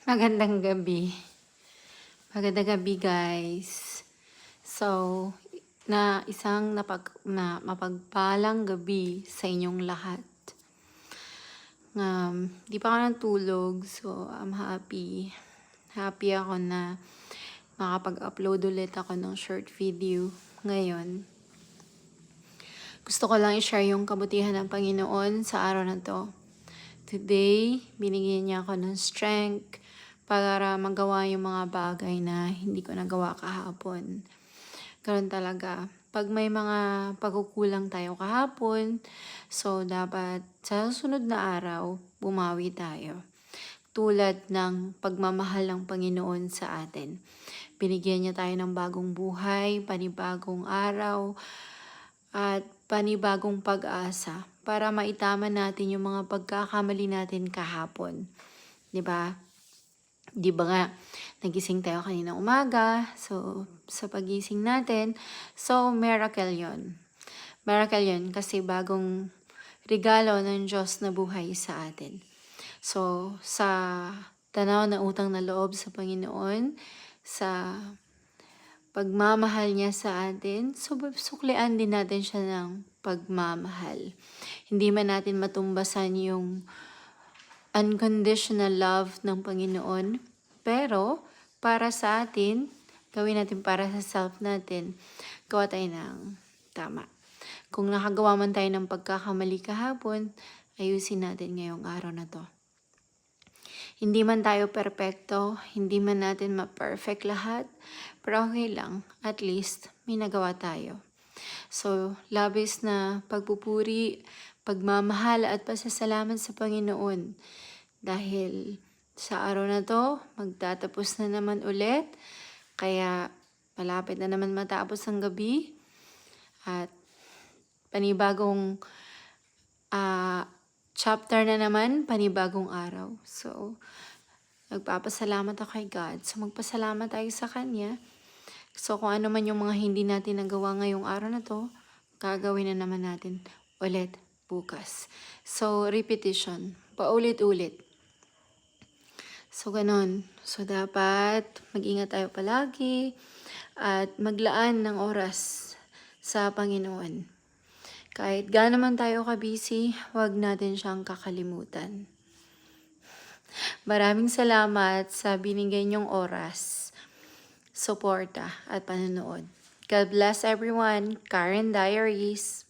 Magandang gabi. Magandang gabi, guys. So, mapagpalang gabi sa inyong lahat. Di pa ako natulog, so I'm happy. Happy ako na makapag-upload ulit ako ng short video ngayon. Gusto ko lang i-share yung kabutihan ng Panginoon sa araw na to. Today, binigyan niya ako ng strength para magawa yung mga bagay na hindi ko nagawa kahapon. Ganun talaga. Pag may mga pagkukulang tayo kahapon, so dapat sa susunod na araw, bumawi tayo. Tulad ng pagmamahal ng Panginoon sa atin. Binigyan niya tayo ng bagong buhay, panibagong araw, at panibagong pag-asa para maitama natin yung mga pagkakamali natin kahapon. 'Di ba? 'Di ba nga, nagising tayo kanina umaga, so sa pagising natin, so miracle yon. Miracle yon kasi bagong regalo ng Diyos na buhay sa atin. So, sa tanaw na utang na loob sa Panginoon, sa pagmamahal niya sa atin, so suklian din natin siya ng pagmamahal. Hindi man natin matumbasan yung unconditional love ng Panginoon, pero para sa atin, gawin natin para sa self natin, gawa tayo ng tama. Kung nakagawa man tayo ng pagkakamali kahapon, ayusin natin ngayong araw na to. Hindi man tayo perpekto, hindi man natin ma-perfect lahat, pero okay lang, at least may nagawa tayo. So, labis na pagpupuri, pagmamahal at pasasalamat sa Panginoon. Dahil sa araw na to, magtatapos na naman ulit. Kaya malapit na naman matapos ang gabi. At panibagong chapter na naman, panibagong araw. So, nagpapasalamat ako kay God. So, magpasalamat tayo sa Kanya. So, kung ano man yung mga hindi natin nagawa ngayong araw na to, gagawin na naman natin ulit bukas. So, repetition. Paulit-ulit. So, ganun. So, dapat mag-ingat tayo palagi at maglaan ng oras sa Panginoon. Kahit gaano man tayo ka-busy, huwag natin siyang kakalimutan. Maraming salamat sa binigay niyong oras, suporta at panonood. God bless everyone. Karen Diaries.